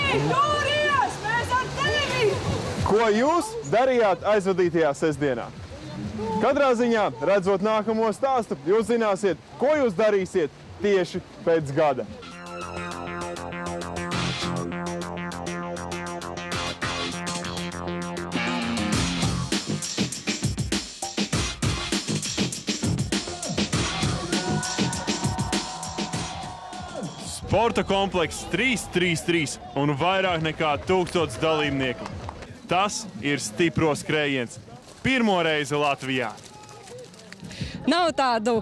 Turies! Mēs ar tevi! Ko jūs darījāt aizvadītajā sestdienā? Katrā ziņā, redzot nākamo stāstu, jūs zināsiet, ko jūs darīsiet tieši pēc gada. Sporta komplekss 333 un vairāk nekā 1000 dalībnieku. Tas ir stipro skrējiens. Pirmo reizi Latvijā. Nav tādu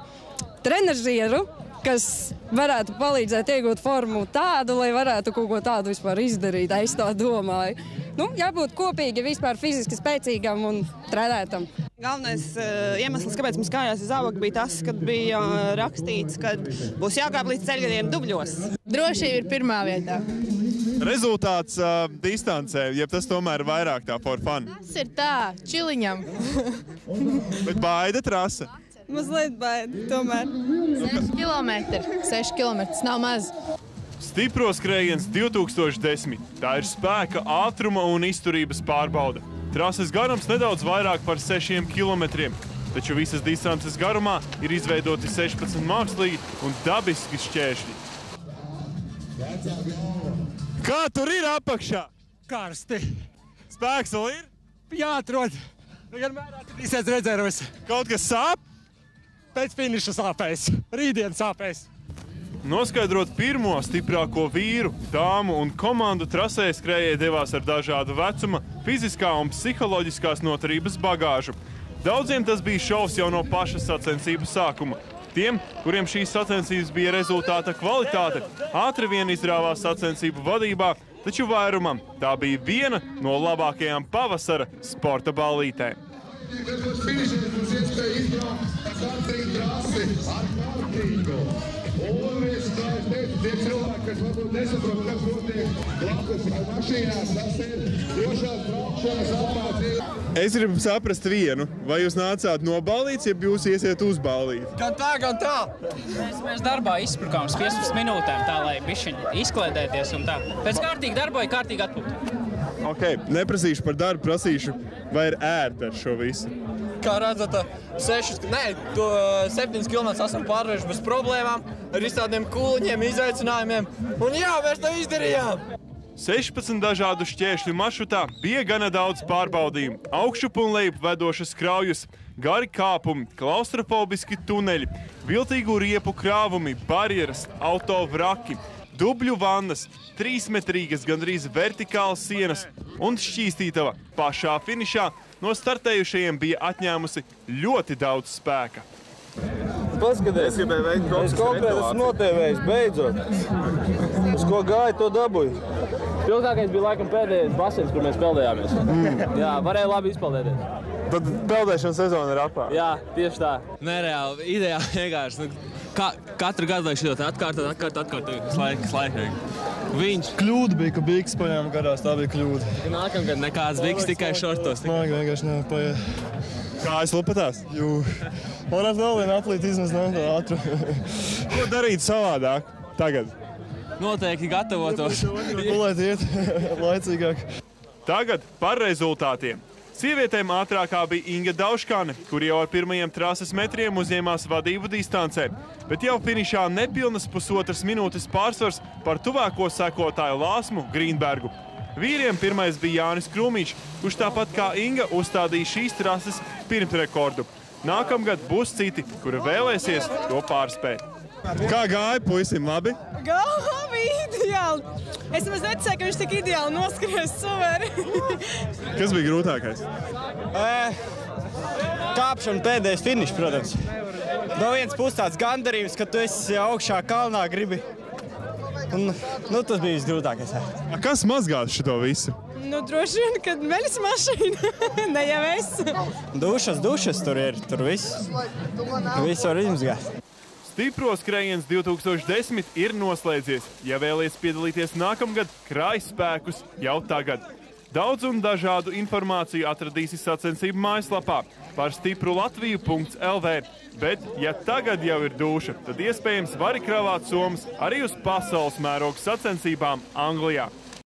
trenažieru, kas varētu palīdzēt iegūt formu tādu, lai varētu kaut ko tādu vispār izdarīt. Es tā domāju. Jābūt kopīgi vispār fiziski spēcīgam un trenētam. Galvenais iemesls, kāpēc mums kājās uz zābaku, bija tas, kad bija rakstīts, ka būs jākāp līdz ceļgadiem dubļos. Drošība ir pirmā vietā. Rezultāts distancē, ja tas tomēr ir vairāk tā for fun. Tas ir tā, čiliņam. Bet baida trasa. Mazliet baida, tomēr. 6 km, nav maz. Stipro skrējiens 2010. Tā ir spēka, ātruma un izturības pārbauda. Trases garums nedaudz vairāk par 6 km, taču visas distances garumā ir izveidoti 16 mākslīgi un dabiski šķēršļi. Kā tur ir apakšā? Karsti. Spēks vēl ir? Jāatrod. Vienmēr atradīsies rezerves. Kaut kas sāp? Pēc finiša sāpēs. Rītdien sāpēs. Noskaidrot pirmo stiprāko vīru, dāmu un komandu trasē skrējēji devās ar dažādu vecuma, fiziskā un psiholoģiskās noturības bagāžu. Daudziem tas bija šovs jau no paša sacensību sākuma. Tiem, kuriem šīs sacensības bija rezultāta kvalitāte, ātri vien izrāvās sacensību vadībā, taču vairumam tā bija viena no labākajām pavasara sporta ballītēm. Es gribu saprast vienu, vai jūs nācāt no ballītes, ja jūs iesiet uz ballīti? Gan tā, gan tā. Mēs darbā izsprukām 15 minūtēm tā, lai bišķiņi izkliedēties un tā. Pēc kārtīgi darboja, kārtīgi atpūt. Ok, neprasīšu par darbu, prasīšu, vai ir ērti ar šo visu. Kā redzat, 7 km esam pārvarējuši bez problēmām, ar visādiem kūliņiem, izaicinājumiem. Un jā, mēs to izdarījām! 16 dažādu šķēršļu maršrutā bija gana daudz pārbaudījumu. Augšup un lejup vedošas kraujas, gari kāpumi, klaustrofobiski tuneļi, viltīgu riepu krāvumi, barjeras, auto vraki, dubļu vannas, 3-metrīgas gandrīz vertikālas sienas un šķīstītava. Pašā finišā no startējušajiem bija atņēmusi ļoti daudz spēka. Paskaties, es konkrēti esmu notēvējis, beidzot. Uz ko gāju, to dabūju. Pilgākais bija laikam pēdējais basins, kur mēs peldējāmies. Jā, varēja labi izpeldēties. Tad peldēšana sezona ir apā. Jā, tieši tā. Nereāli, ideāli vienkārši. Katru gadu vajag šito atkārtot, visu laiku. Viņš Kļūda bija, ka biks paņēma garās, tā bija kļūda. Nākamgad nekāds biks, tikai šortos. Māk vienkārši nepaiet. Kājas lupatās? Jū. Varētu vēl vienu aplīt izmest, ne, ātru. Ko darīt savādāk tagad? Noteikti gatavotos. Gulēt iet laicīgāk. Tagad par rezultātiem. Sievietēm ātrākā bija Inga Dauškāne, kur jau ar pirmajiem trases metriem uzņēmās vadību distancē, bet jau finišā nepilnas pusotras minūtes pārsvars par tuvāko sekotāju Lāsmu Grīnbergu. Vīriem pirmais bija Jānis Krūmiņš, kurš tāpat kā Inga uzstādīja šīs trases pirmsrekordu. Nākamgad būs citi, kuri vēlēsies to pārspēt. Kā gāja puisim, labi? Labi, ideāli. Es nemaz neticēju, ka viņš tik ideāli noskries suveri. Kas bija grūtākais? Kāpšana pēdējais finišs, protams. No viens puses tāds gandarījums, ka tu esi augšā kalnā gribi. Un, tas bija visgrūtākais. Kas mazgās šito visu? Droši vien, kad meļas mašīna. Ne jau es. Dušas tur ir, tur viss. Viss var izmazgāt. Stipro skrējiens 2010 ir noslēdzies. Ja vēlies piedalīties nākamgad, krāj spēkus jau tagad. Daudz un dažādu informāciju atradīsi sacensību mājaslapā par stiprulatviju.lv. Bet, ja tagad jau ir dūša, tad iespējams vari kravāt somas arī uz pasaules mēroga sacensībām Anglijā.